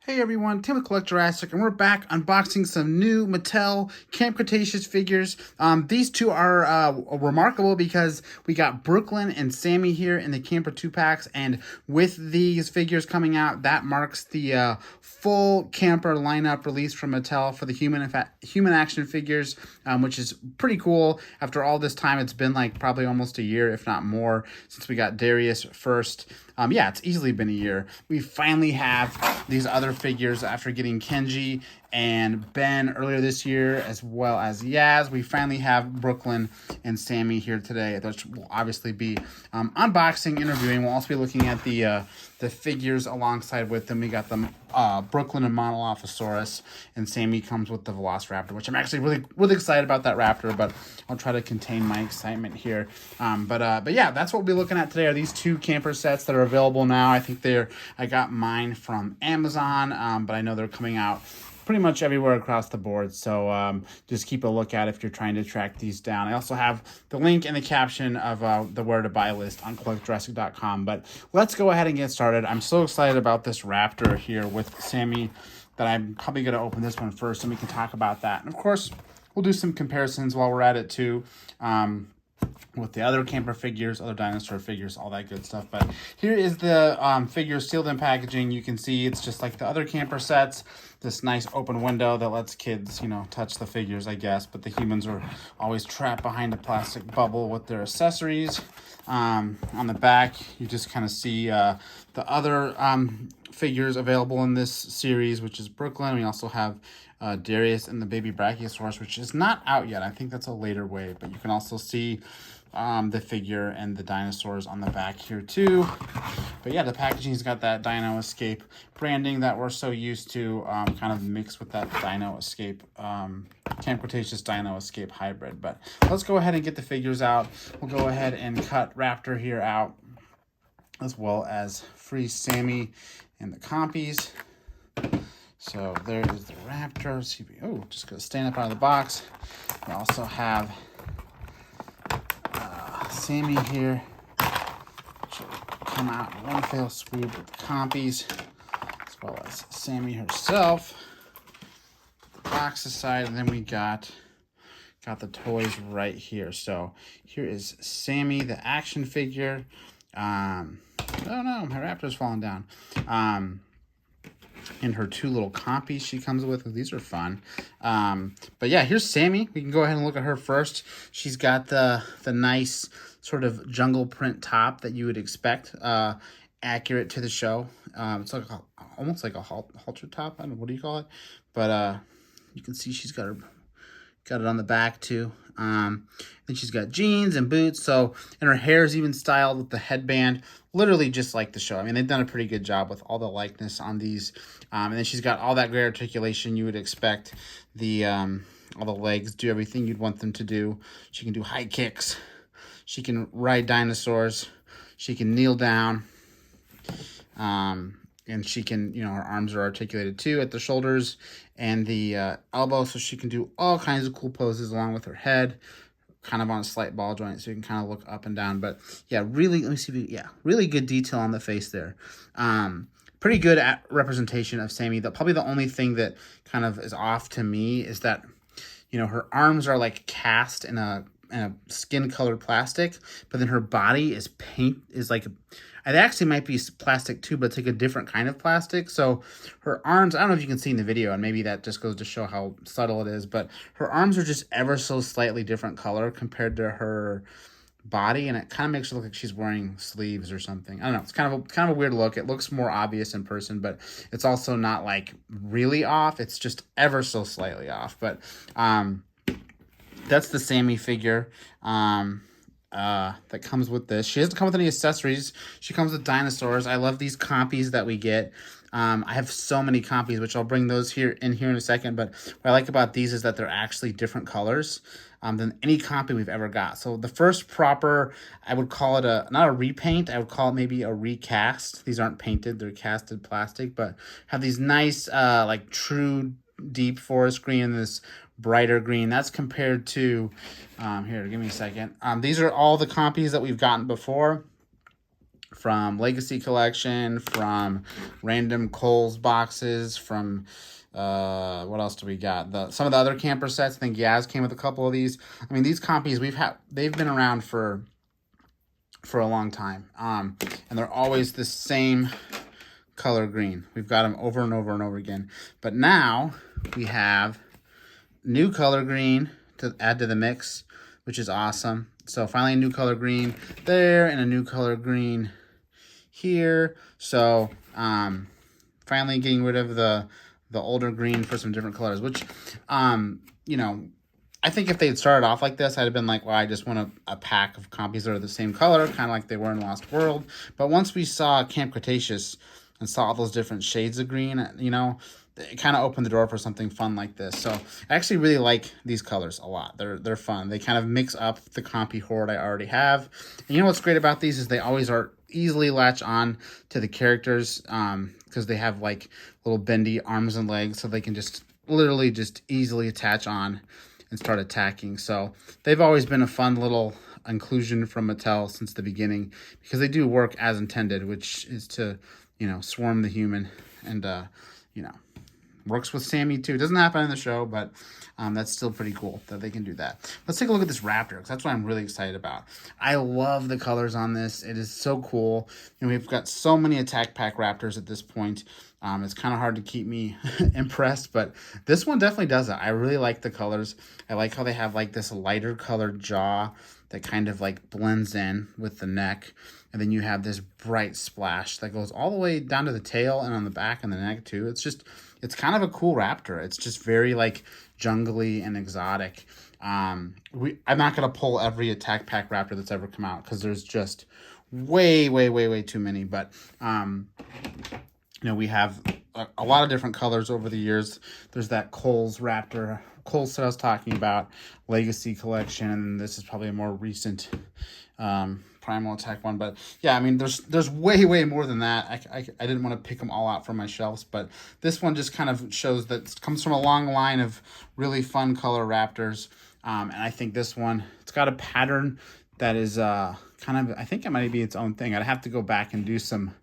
Hey everyone, Tim with Jurassic, and we're back unboxing some new Mattel Camp Cretaceous figures. These two are remarkable because we got Brooklyn and Sammy here in the Camper 2-packs, and with these figures coming out, that marks the full Camper lineup release from Mattel for the human action figures, which is pretty cool. After all this time, it's been like probably almost a year, if not more, since we got Darius first. Yeah, it's easily been a year. We finally have these other figures after getting Kenji and Ben earlier this year, as well as Yaz. We finally have Brooklyn and Sammy here today, which will obviously be unboxing, interviewing. We'll also be looking at the figures alongside with them. We got the Brooklyn and Monolophosaurus, and Sammy comes with the Velociraptor, which I'm actually really excited about that Raptor, but I'll try to contain my excitement here. But yeah, that's what we'll be looking at today. Are these two camper sets that are available now? I think I got mine from Amazon, but I know they're coming out pretty much everywhere across the board, so just keep a lookout if you're trying to track these down. I also have the link in the caption of the where to buy list on collectjurassic.com. But let's go ahead and get started. I'm so excited about this Raptor here with Sammy that I'm probably going to open this one first, and we can talk about that. And of course, we'll do some comparisons while we're at it too, with the other camper figures, other dinosaur figures, all that good stuff. But here is the figure sealed in packaging. You can see it's just like the other camper sets. This nice open window that lets kids, touch the figures, I guess. But the humans are always trapped behind a plastic bubble with their accessories. On the back, you just kind of see the other figures available in this series, which is Brooklyn. We also have Darius and the baby Brachiosaurus, which is not out yet. I think that's a later wave, but you can also see the figure and the dinosaurs on the back here too. But yeah, the packaging's got that Dino Escape branding that we're so used to, kind of mixed with that Dino Escape, Camp Cretaceous Dino Escape hybrid. But let's go ahead and get the figures out. We'll go ahead and cut Raptor here out, as well as freeze Sammy and the compies. So there is the Raptor. Oh, just gonna stand up out of the box. We also have Sammy here, which will come out in one fell swoop with the compies, as well as Sammy herself. Put the box aside, and then we got the toys right here. So here is Sammy, the action figure. Oh no, my Raptor's falling down. And her two little compies she comes with. These are fun. But yeah, here's Sammy. We can go ahead and look at her first. She's got the nice sort of jungle print top that you would expect, accurate to the show. It's like almost like a halter top. I don't know, what do you call it? But you can see she's got it on the back too. Then she's got jeans and boots. So, and her hair is even styled with the headband, literally just like the show. I mean, they've done a pretty good job with all the likeness on these. And then she's got all that great articulation you would expect. All the legs do everything you'd want them to do. She can do high kicks. She can ride dinosaurs. She can kneel down. And she can, her arms are articulated too at the shoulders and the elbow, so she can do all kinds of cool poses along with her head, kind of on a slight ball joint, so you can kind of look up and down. But yeah, really, let me see, really good detail on the face there. Pretty good representation of Sammy. Probably the only thing that kind of is off to me is that, her arms are like cast in a skin colored plastic, but then her body is like, it actually might be plastic too, but it's like a different kind of plastic. So her arms, I don't know if you can see in the video, and maybe that just goes to show how subtle it is, but her arms are just ever so slightly different color compared to her body, and it kind of makes her look like she's wearing sleeves or something. I don't know. It's kind of a weird look. It looks more obvious in person, but it's also not like really off. It's just ever so slightly off. But that's the Sammy figure that comes with this. She doesn't come with any accessories. She comes with dinosaurs. I love these compies that we get. I have so many compies, which I'll bring those here in a second. But what I like about these is that they're actually different colors than any compy we've ever got. So the first proper, I would call it not a repaint, I would call it maybe a recast. These aren't painted, they're casted plastic, but have these nice, like true deep forest green and this brighter green. That's compared to, here, give me a second. These are all the compies that we've gotten before from Legacy Collection, from random Kohl's boxes, from what else do we got? Some of the other camper sets. I think Yaz came with a couple of these. I mean, these copies they've been around for a long time. And they're always the same color green. We've got them over and over and over again. But now we have new color green to add to the mix, which is awesome. So finally a new color green there and a new color green here. So finally getting rid of the older green for some different colors, which you know, I think if they had started off like this, I'd have been like, well, I just want a pack of copies that are the same color, kind of like they were in Lost World. But once we saw Camp Cretaceous and saw all those different shades of green, you know, it kind of opened the door for something fun like this. So I actually really like these colors a lot. They're fun. They kind of mix up the compy horde I already have. And you know what's great about these is they always are easily latch on to the characters because they have like little bendy arms and legs, so they can just literally just easily attach on and start attacking. So they've always been a fun little inclusion from Mattel since the beginning, because they do work as intended, which is to, you know, swarm the human. And you know, works with Sammy too. It doesn't happen in the show, but that's still pretty cool that they can do that. Let's take a look at this Raptor, because that's what I'm really excited about. I love the colors on this. It is so cool. And we've got so many attack pack Raptors at this point. It's kind of hard to keep me impressed, but this one definitely does it. I really like the colors. I like how they have like this lighter colored jaw that kind of like blends in with the neck. And then you have this bright splash that goes all the way down to the tail and on the back and the neck too. It's kind of a cool Raptor. It's just very like jungly and exotic. I'm not going to pull every attack pack Raptor that's ever come out, because there's just way too many. But you know, we have a lot of different colors over the years. There's that Kohl's Raptor, Kohl's that I was talking about, Legacy Collection, and this is probably a more recent Primal Attack one. But yeah, I mean, there's way more than that. I didn't want to pick them all out from my shelves, but this one just kind of shows that it comes from a long line of really fun color Raptors. And I think this one, it's got a pattern that is kind of, I think it might be its own thing. I'd have to go back and do some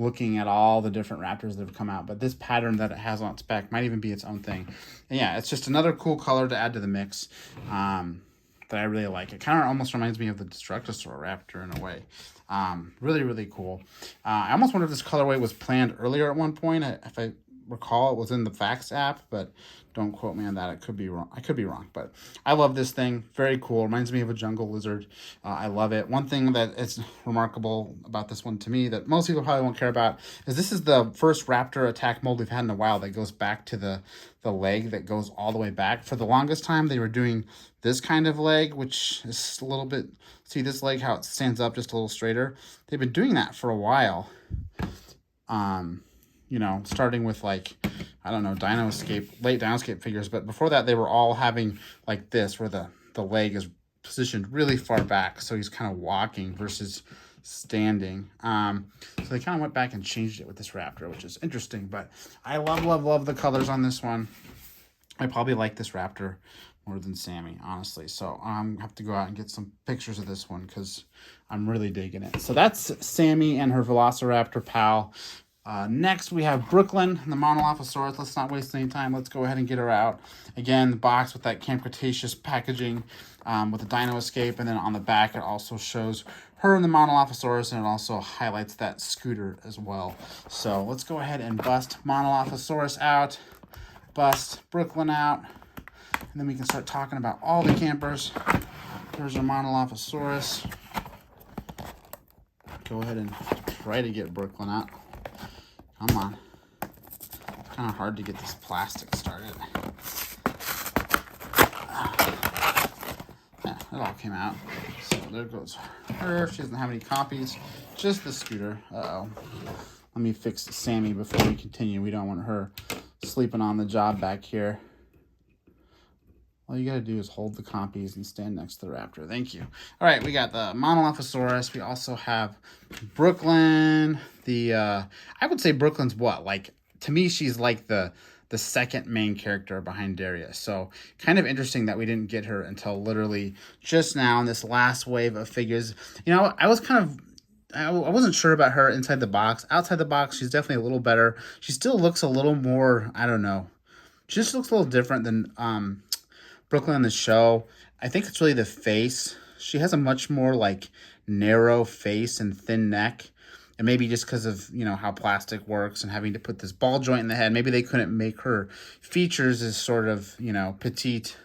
looking at all the different Raptors that have come out, but this pattern that it has on its back might even be its own thing. And yeah, it's just another cool color to add to the mix that I really like. It kind of almost reminds me of the Destructosaur Raptor in a way. Really cool. I almost wonder if this colorway was planned earlier at one point. If I recall, it was in the Facts app, but don't quote me on that. It could be wrong. I could be wrong, but I love this thing. Very cool. Reminds me of a jungle lizard. I love it. One thing that is remarkable about this one to me that most people probably won't care about is this is the first Raptor attack mold we've had in a while that goes back to the leg that goes all the way back. For the longest time, they were doing this kind of leg, which is a little bit, see this leg, how it stands up just a little straighter. They've been doing that for a while. You know, starting with like, I don't know, late Dinoscape figures. But before that, they were all having like this, where the leg is positioned really far back. So he's kind of walking versus standing. So they kind of went back and changed it with this Raptor, which is interesting. But I love the colors on this one. I probably like this Raptor more than Sammy, honestly. So I'm have to go out and get some pictures of this one, because I'm really digging it. So that's Sammy and her Velociraptor pal. Next, we have Brooklyn, the Monolophosaurus. Let's not waste any time. Let's go ahead and get her out. Again, the box with that Camp Cretaceous packaging with the Dino Escape. And then on the back, it also shows her and the Monolophosaurus, and it also highlights that scooter as well. So let's go ahead and bust Monolophosaurus out, bust Brooklyn out, and then we can start talking about all the campers. There's our Monolophosaurus. Go ahead and try to get Brooklyn out. Come on. It's kind of hard to get this plastic started. Yeah, it all came out. So there goes her. She doesn't have any copies. Just the scooter. Uh-oh. Let me fix Sammy before we continue. We don't want her sleeping on the job back here. All you gotta do is hold the copies and stand next to the Raptor. Thank you. All right, we got the Monolophosaurus. We also have Brooklyn. I would say Brooklyn's what? Like, to me, she's like the second main character behind Darius. So kind of interesting that we didn't get her until literally just now in this last wave of figures. You know, I was kind of I wasn't sure about her inside the box. Outside the box, she's definitely a little better. She still looks a little more, I don't know. She just looks a little different than Brooklyn in the show. I think it's really the face. She has a much more like narrow face and thin neck. And maybe just because of, you know, how plastic works and having to put this ball joint in the head, maybe they couldn't make her features as sort of, you know, petite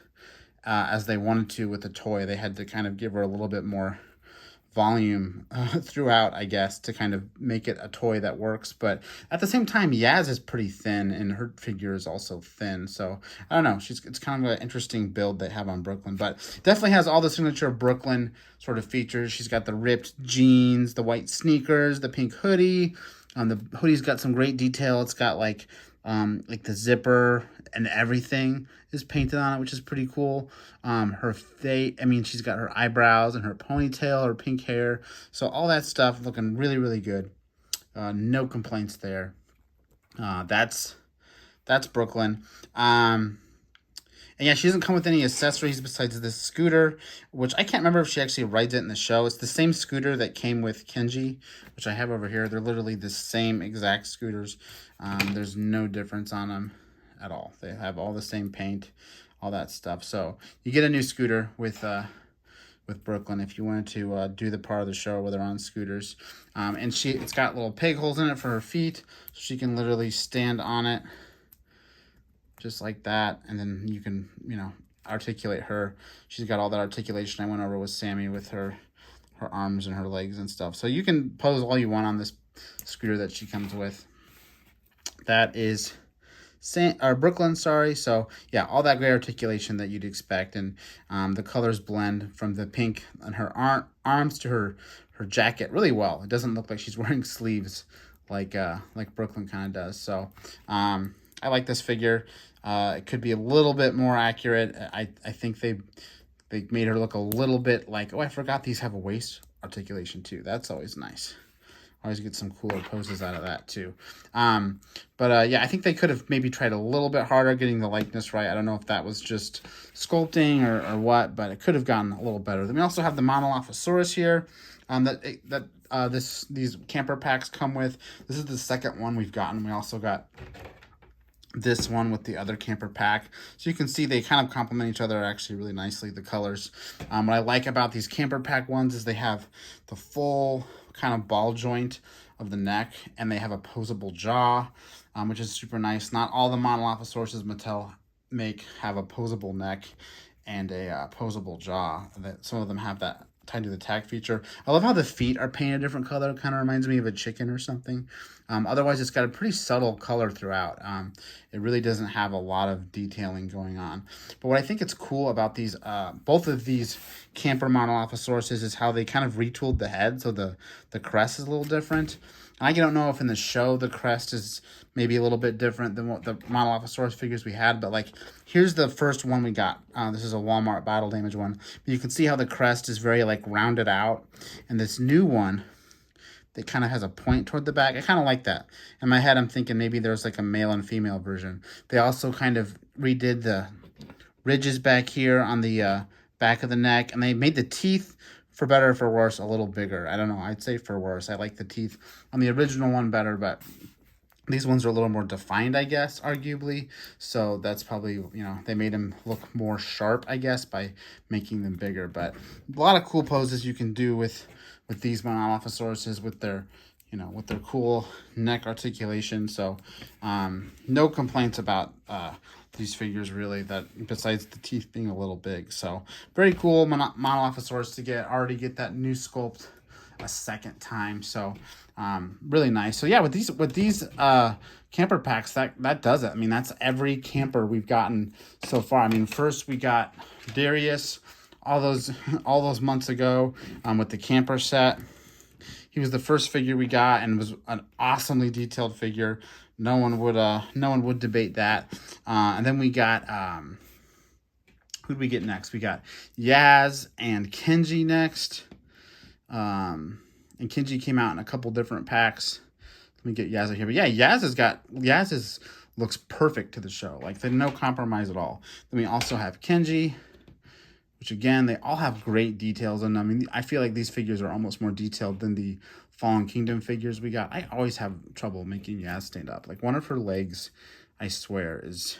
as they wanted to with the toy. They had to kind of give her a little bit more volume throughout, I guess, to kind of make it a toy that works. But at the same time, Yaz is pretty thin and her figure is also thin. So I don't know. It's kind of an interesting build they have on Brooklyn, but definitely has all the signature Brooklyn sort of features. She's got the ripped jeans, the white sneakers, the pink hoodie. The hoodie's got some great detail. It's got like the zipper and everything is painted on it, which is pretty cool. Her face, I mean, she's got her eyebrows and her ponytail, her pink hair. So all that stuff looking really, really good. No complaints there. That's Brooklyn. And yeah, she doesn't come with any accessories besides this scooter, which I can't remember if she actually rides it in the show. It's the same scooter that came with Kenji, which I have over here. They're literally the same exact scooters. There's no difference on them at all. They have all the same paint, all that stuff. So you get a new scooter with Brooklyn if you wanted to do the part of the show where they're on scooters. And it's got little peg holes in it for her feet, so she can literally stand on it just like that, and then you can, you know, articulate her. She's got all that articulation I went over with Sammy with her arms and her legs and stuff. So you can pose all you want on this scooter that she comes with. That is Brooklyn, sorry. So yeah, all that great articulation that you'd expect, and the colors blend from the pink on her arms to her jacket really well. It doesn't look like she's wearing sleeves like Brooklyn kind of does. So I like this figure. It could be a little bit more accurate. I think they made her look a little bit like, oh, I forgot these have a waist articulation too. That's always nice. Always get some cooler poses out of that too. Yeah, I think they could have maybe tried a little bit harder getting the likeness right. I don't know if that was just sculpting or what, but it could have gotten a little better. Then we also have the Monolophosaurus here. These camper packs come with. This is the second one we've gotten. We also got this one with the other camper pack. So you can see they kind of complement each other actually really nicely, the colors. What I like about these camper pack ones is they have the full kind of ball joint of the neck, and they have a posable jaw, which is super nice. Not all the Monolophosaurus Mattel make have a posable neck and a posable jaw. Some of them have that tied to the tag feature. I love how the feet are painted a different color. It kind of reminds me of a chicken or something. Otherwise, it's got a pretty subtle color throughout. It really doesn't have a lot of detailing going on. But what I think is cool about these, both of these camper Monolophosauruses is how they kind of retooled the head. So the crest is a little different. And I don't know if in the show the crest is maybe a little bit different than what the Monolophosaurus figures we had, but like here's the first one we got. This is a Walmart battle damage one. But you can see how the crest is very like rounded out, and this new one that kind of has a point toward the back. I kind of like that. In my head, I'm thinking maybe there's like a male and female version. They also kind of redid the ridges back here on the back of the neck, and they made the teeth, for better or for worse, a little bigger. I don't know. I'd say for worse. I like the teeth on the original one better, but these ones are a little more defined, I guess, arguably. So that's probably, you know, they made them look more sharp, I guess, by making them bigger. But a lot of cool poses you can do with these Monolophosauruses with their, you know, with their cool neck articulation. So no complaints about these figures really, that besides the teeth being a little big. So very cool Monolophosaurus to already get that new sculpt a second time. So really nice. So yeah, with these camper packs, that does it. I mean, that's every camper we've gotten so far. I mean, first we got Darius all those months ago with the camper set. He was the first figure we got and was an awesomely detailed figure. No one would debate that. And then we got who'd we get next? We got Yaz and Kenji next. And Kenji came out in a couple different packs. Let me get Yaz out here. But yeah, Yaz looks perfect to the show. Like there's no compromise at all. Then we also have Kenji, which again, they all have great details. And I mean, I feel like these figures are almost more detailed than the Fallen Kingdom figures we got. I always have trouble making Yaz stand up. Like, one of her legs, I swear, is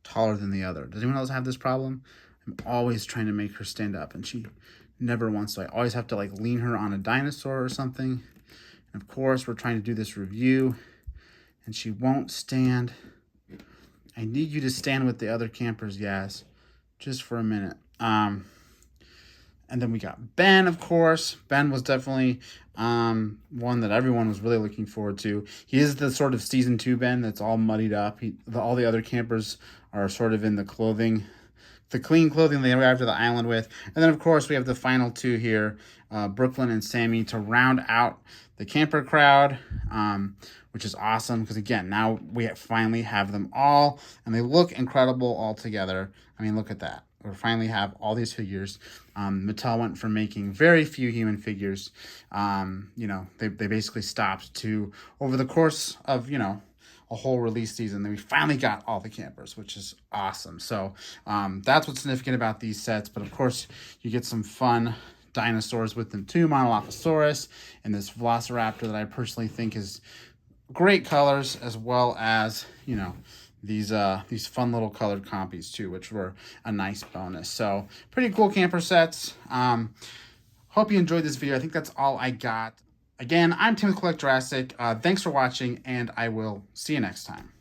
taller than the other. Does anyone else have this problem? I'm always trying to make her stand up, and she never wants to. I always have to, like, lean her on a dinosaur or something. And of course, we're trying to do this review, and she won't stand. I need you to stand with the other campers, Yaz, just for a minute. And then we got Ben, of course. Ben was definitely one that everyone was really looking forward to. He is the sort of season 2 Ben that's all muddied up. All the other campers are sort of in the clothing, the clean clothing they arrived to the island with. And then, of course, we have the final 2 here, Brooklyn and Sammy, to round out the camper crowd, which is awesome because, again, now we finally have them all, and they look incredible all together. I mean, look at that. We finally have all these figures. Mattel went from making very few human figures. You know, they basically stopped to, over the course of, you know, a whole release season, then we finally got all the campers, which is awesome. So that's what's significant about these sets. But of course, you get some fun dinosaurs with them too. Monolophosaurus and this Velociraptor that I personally think is great colors, as well as, you know, these fun little colored compies too, which were a nice bonus. So pretty cool camper sets. Hope you enjoyed this video. I think that's all I got. Again, I'm Tim with Collect Jurassic. Thanks for watching, and I will see you next time.